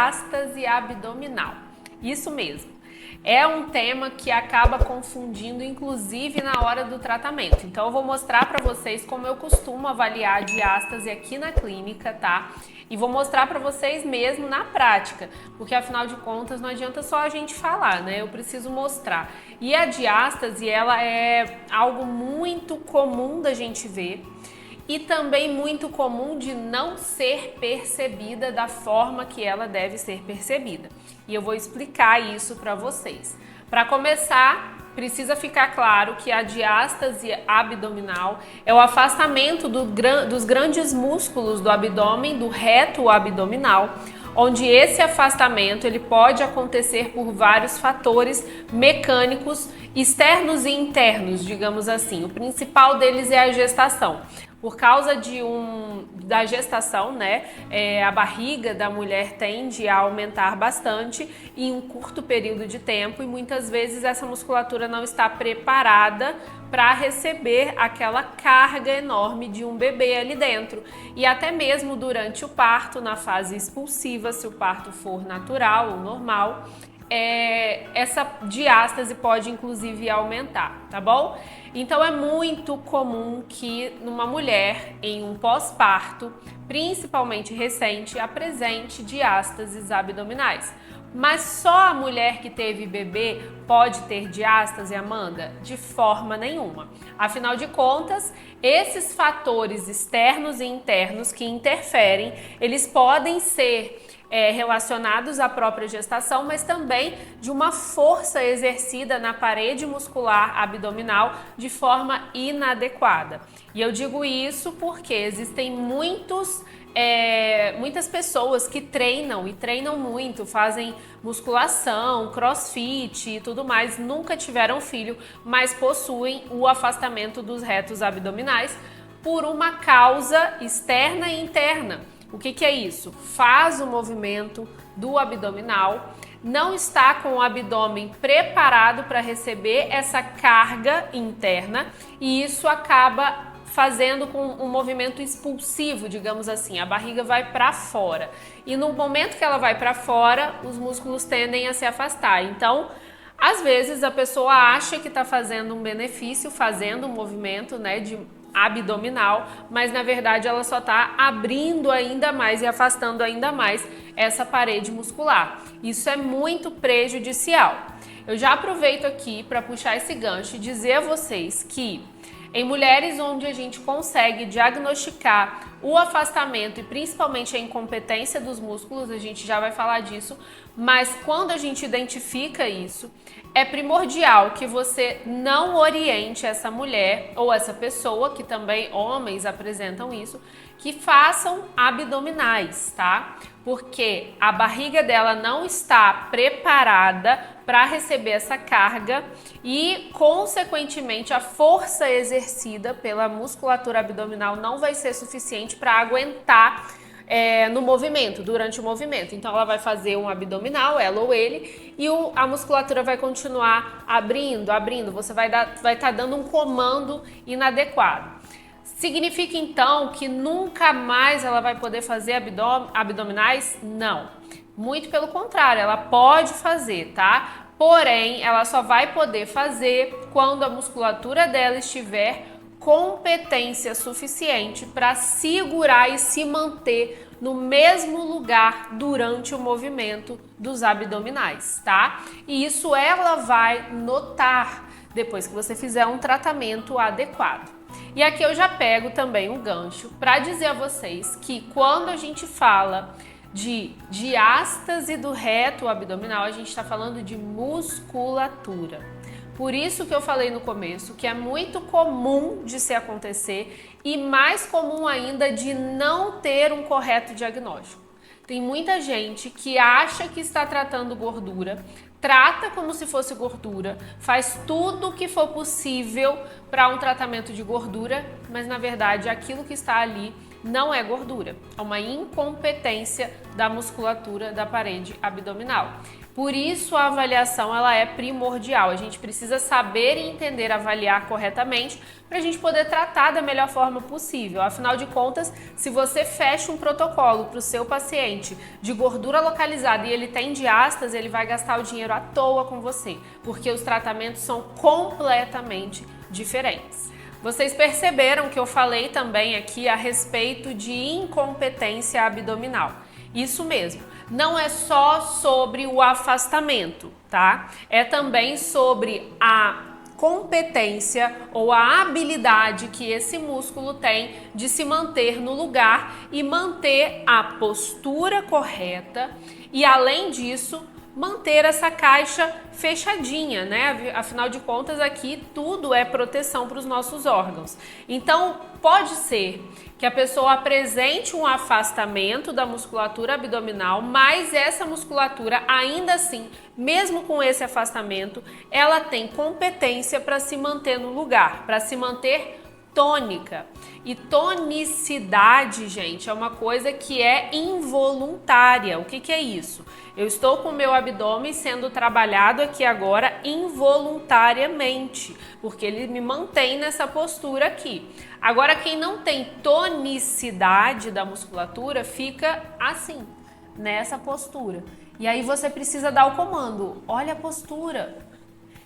diástase abdominal. Isso mesmo. É um tema que acaba confundindo, inclusive, na hora do tratamento. Então, eu vou mostrar para vocês como eu costumo avaliar a diástase aqui na clínica, tá? E vou mostrar para vocês mesmo na prática, porque afinal de contas não adianta só a gente falar, né? Eu preciso mostrar. E a diástase, ela é algo muito comum da gente ver e também muito comum de não ser percebida da forma que ela deve ser percebida. E eu vou explicar isso para vocês. Para começar, precisa ficar claro que a diástase abdominal é o afastamento dos grandes músculos do abdômen, do reto abdominal, onde esse afastamento ele pode acontecer por vários fatores mecânicos externos e internos, digamos assim. O principal deles é a gestação. Por causa da gestação, né, a barriga da mulher tende a aumentar bastante em um curto período de tempo e muitas vezes essa musculatura não está preparada para receber aquela carga enorme de um bebê ali dentro. E até mesmo durante o parto, na fase expulsiva, se o parto for natural ou normal, essa diástase pode inclusive aumentar, tá bom? Então é muito comum que numa mulher em um pós-parto, principalmente recente, apresente diástases abdominais. Mas só a mulher que teve bebê pode ter diástase, Amanda? De forma nenhuma. Afinal de contas, esses fatores externos e internos que interferem, eles podem ser relacionados à própria gestação, mas também de uma força exercida na parede muscular abdominal de forma inadequada. E eu digo isso porque existem muitas pessoas que treinam e treinam muito, fazem musculação, crossfit e tudo mais, nunca tiveram filho, mas possuem o afastamento dos retos abdominais por uma causa externa e interna. O que é isso? Faz o movimento do abdominal, não está com o abdômen preparado para receber essa carga interna e isso acaba fazendo com um movimento expulsivo, digamos assim, a barriga vai para fora. E no momento que ela vai para fora, os músculos tendem a se afastar. Então, às vezes a pessoa acha que está fazendo um benefício, fazendo um movimento, né, de abdominal, mas na verdade ela só está abrindo ainda mais e afastando ainda mais essa parede muscular. Isso é muito prejudicial. Eu já aproveito aqui para puxar esse gancho e dizer a vocês que em mulheres onde a gente consegue diagnosticar o afastamento e principalmente a incompetência dos músculos, a gente já vai falar disso, mas quando a gente identifica isso, é primordial que você não oriente essa mulher ou essa pessoa, que também homens apresentam isso, que façam abdominais, tá? Porque a barriga dela não está preparada para receber essa carga e, consequentemente, a força exercida pela musculatura abdominal não vai ser suficiente para aguentar no movimento, durante o movimento. Então ela vai fazer um abdominal, ela ou ele, e a musculatura vai continuar abrindo, você vai estar dando um comando inadequado. Significa então que nunca mais ela vai poder fazer abdominais? Não. Muito pelo contrário, ela pode fazer, tá? Porém, ela só vai poder fazer quando a musculatura dela estiver competência suficiente para segurar e se manter no mesmo lugar durante o movimento dos abdominais, tá? E isso ela vai notar depois que você fizer um tratamento adequado. E aqui eu já pego também um gancho para dizer a vocês que quando a gente fala de diástase do reto abdominal, a gente está falando de musculatura. Por isso que eu falei no começo que é muito comum de se acontecer e mais comum ainda de não ter um correto diagnóstico. Tem muita gente que acha que está tratando gordura, trata como se fosse gordura, faz tudo o que for possível para um tratamento de gordura, mas na verdade aquilo que está ali não é gordura, é uma incompetência da musculatura da parede abdominal. Por isso a avaliação ela é primordial. A gente precisa saber e entender avaliar corretamente para a gente poder tratar da melhor forma possível. Afinal de contas, se você fecha um protocolo para o seu paciente de gordura localizada e ele tem diástase, ele vai gastar o dinheiro à toa com você, porque os tratamentos são completamente diferentes. Vocês perceberam que eu falei também aqui a respeito de incompetência abdominal. Isso mesmo, não é só sobre o afastamento, tá? É também sobre a competência ou a habilidade que esse músculo tem de se manter no lugar e manter a postura correta e, além disso, manter essa caixa fechadinha, né? Afinal de contas, aqui tudo é proteção para os nossos órgãos. Então, pode ser que a pessoa apresente um afastamento da musculatura abdominal, mas essa musculatura, ainda assim, mesmo com esse afastamento, ela tem competência para se manter no lugar, para se manter tônica. E tonicidade, gente, é uma coisa que é involuntária. O que é isso? Eu estou com o meu abdômen sendo trabalhado aqui agora involuntariamente, porque ele me mantém nessa postura aqui. Agora, quem não tem tonicidade da musculatura fica assim, nessa postura. E aí você precisa dar o comando, olha a postura.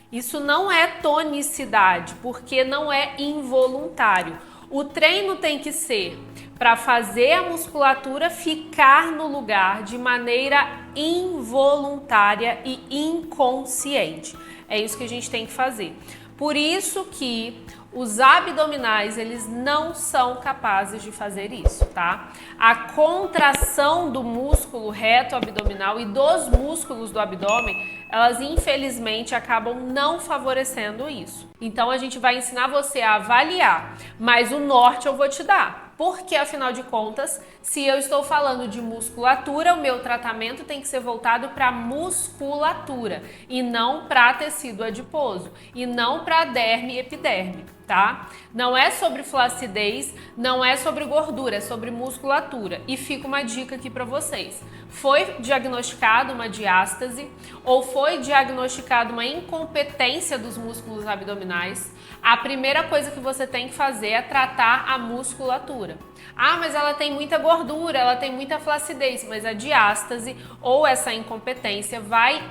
Isso não é tonicidade, porque não é involuntário. O treino tem que ser para fazer a musculatura ficar no lugar de maneira involuntária e inconsciente. É isso que a gente tem que fazer. Por isso que os abdominais, eles não são capazes de fazer isso, tá? A contração do músculo reto abdominal e dos músculos do abdômen, elas infelizmente acabam não favorecendo isso. Então a gente vai ensinar você a avaliar, mas o norte eu vou te dar. Porque, afinal de contas, se eu estou falando de musculatura, o meu tratamento tem que ser voltado para musculatura e não para tecido adiposo e não para derme e epiderme, tá? Não é sobre flacidez, não é sobre gordura, é sobre musculatura. E fica uma dica aqui para vocês. Foi diagnosticado uma diástase ou foi diagnosticado uma incompetência dos músculos abdominais, a primeira coisa que você tem que fazer é tratar a musculatura. Ah, mas ela tem muita gordura, ela tem muita flacidez, mas a diástase ou essa incompetência vai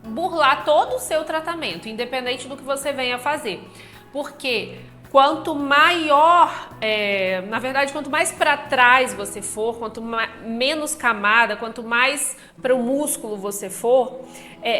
burlar todo o seu tratamento, independente do que você venha fazer. Porque quanto maior, na verdade, quanto mais para trás você for, quanto menos camada, quanto mais para o músculo você for,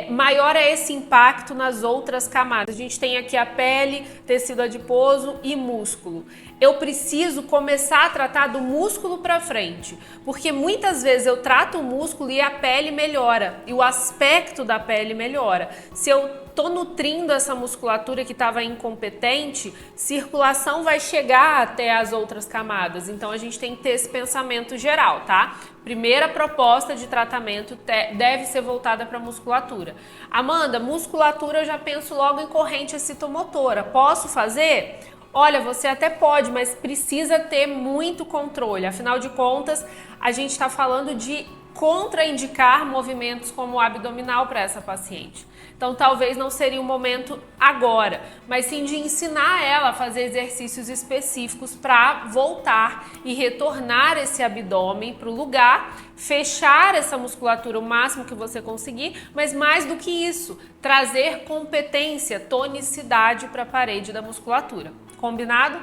maior é esse impacto nas outras camadas. A gente tem aqui a pele, tecido adiposo e músculo. Eu preciso começar a tratar do músculo para frente, porque muitas vezes eu trato o músculo e a pele melhora, e o aspecto da pele melhora. Se eu tô nutrindo essa musculatura que estava incompetente, circulação vai chegar até as outras camadas. Então a gente tem que ter esse pensamento geral, tá? Primeira proposta de tratamento deve ser voltada para a musculatura. Amanda, musculatura eu já penso logo em corrente excitomotora. Posso fazer? Olha, você até pode, mas precisa ter muito controle. Afinal de contas, a gente está falando de contraindicar movimentos como o abdominal para essa paciente. Então, talvez não seria o momento agora, mas sim de ensinar ela a fazer exercícios específicos para voltar e retornar esse abdômen para o lugar, fechar essa musculatura o máximo que você conseguir, mas mais do que isso, trazer competência, tonicidade para a parede da musculatura. Combinado?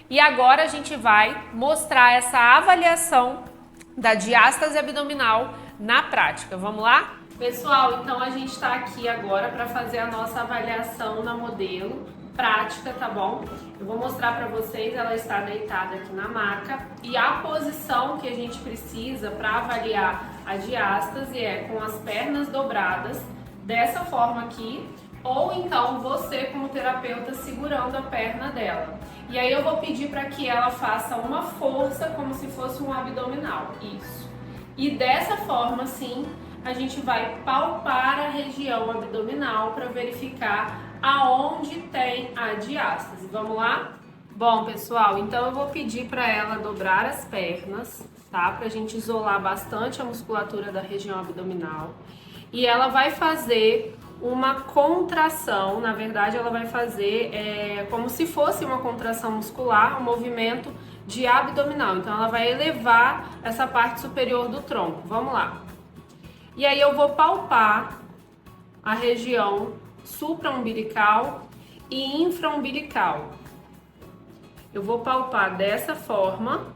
E agora a gente vai mostrar essa avaliação da diástase abdominal na prática. Vamos lá? Pessoal, então a gente está aqui agora para fazer a nossa avaliação na modelo prática, tá bom? Eu vou mostrar para vocês, ela está deitada aqui na maca e a posição que a gente precisa para avaliar a diástase é com as pernas dobradas, dessa forma aqui, ou então você como terapeuta segurando a perna dela. E aí eu vou pedir para que ela faça uma força como se fosse um abdominal, isso. E dessa forma, assim, a gente vai palpar a região abdominal para verificar aonde tem a diástase. Vamos lá? Bom, pessoal, então eu vou pedir para ela dobrar as pernas, tá? Pra gente isolar bastante a musculatura da região abdominal. e ela vai fazer uma contração. Na verdade, ela vai fazer como se fosse uma contração muscular, um movimento de abdominal. Então, ela vai elevar essa parte superior do tronco. Vamos lá. E aí eu vou palpar a região supraumbilical e infraumbilical. Eu vou palpar dessa forma,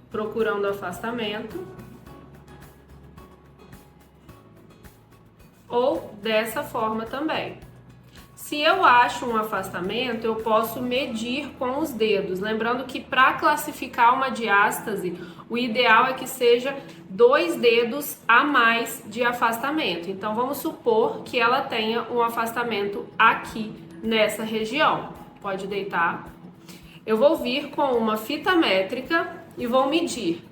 procurando afastamento, ou dessa forma também. Se eu acho um afastamento, eu posso medir com os dedos. Lembrando que para classificar uma diástase, o ideal é que seja 2 dedos a mais de afastamento. Então vamos supor que ela tenha um afastamento aqui nessa região. Pode deitar. Eu vou vir com uma fita métrica e vou medir.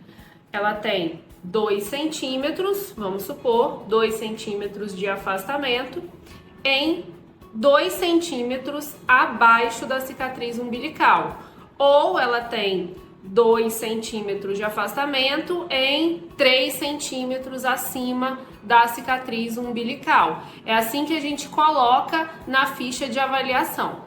Ela tem 2 centímetros, vamos supor, 2 centímetros de afastamento em 2 centímetros abaixo da cicatriz umbilical. Ou ela tem 2 centímetros de afastamento em 3 centímetros acima da cicatriz umbilical. É assim que a gente coloca na ficha de avaliação.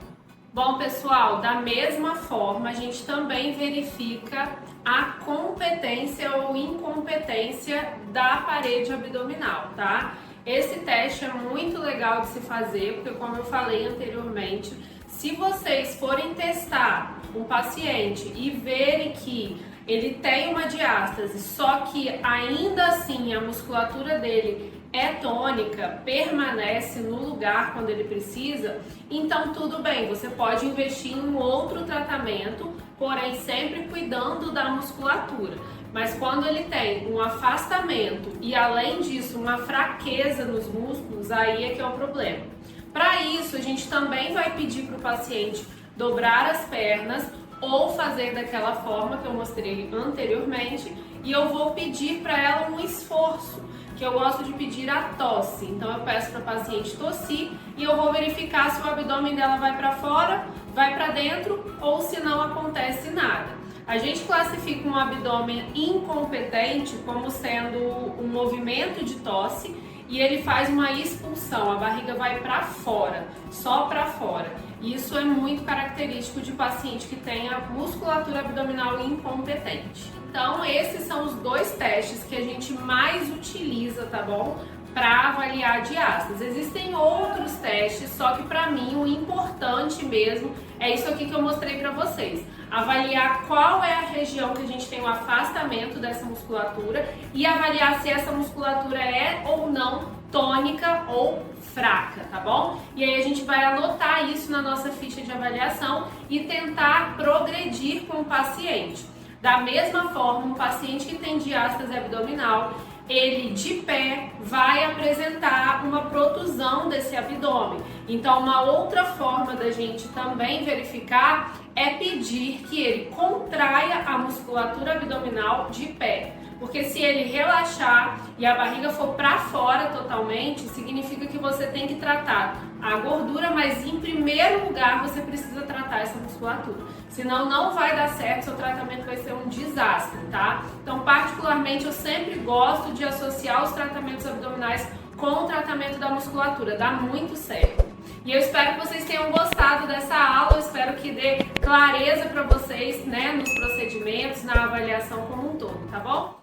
Bom, pessoal, da mesma forma, a gente também verifica a competência ou incompetência da parede abdominal, tá? Esse teste é muito legal de se fazer, porque como eu falei anteriormente, se vocês forem testar um paciente e verem que ele tem uma diástase, só que ainda assim a musculatura dele é tônica, permanece no lugar quando ele precisa, então tudo bem, você pode investir em um outro tratamento, porém sempre cuidando da musculatura. Mas quando ele tem um afastamento e além disso uma fraqueza nos músculos, aí é que é o problema. Para isso, a gente também vai pedir para o paciente dobrar as pernas ou fazer daquela forma que eu mostrei anteriormente, e eu vou pedir para ela um esforço, que eu gosto de pedir a tosse. Então eu peço para a paciente tossir e eu vou verificar se o abdômen dela vai para fora, vai para dentro ou se não acontece nada. A gente classifica um abdômen incompetente como sendo um movimento de tosse e ele faz uma expulsão, a barriga vai para fora, só para fora. Isso é muito característico de paciente que tenha musculatura abdominal incompetente. Então, esses são os 2 testes que a gente mais utiliza, tá bom? Para avaliar a diástase. Existem outros testes, só que para mim o importante mesmo é isso aqui que eu mostrei para vocês. Avaliar qual é a região que a gente tem um afastamento dessa musculatura e avaliar se essa musculatura é ou não tônica ou fraca, tá bom? E aí a gente vai anotar isso na nossa ficha de avaliação e tentar progredir com o paciente. Da mesma forma, um paciente que tem diástase abdominal, ele de pé vai apresentar uma protusão desse abdômen. Então, uma outra forma da gente também verificar é pedir que ele contraia a musculatura abdominal de pé. Porque se ele relaxar e a barriga for para fora totalmente, significa que você tem que tratar a gordura, mas em primeiro lugar você precisa tratar essa musculatura. Senão não vai dar certo, seu tratamento vai ser um desastre, tá? Então, particularmente, eu sempre gosto de associar os tratamentos abdominais com o tratamento da musculatura, dá muito certo. E eu espero que vocês tenham gostado dessa aula, eu espero que dê clareza para vocês, né, nos procedimentos, na avaliação como um todo, tá bom?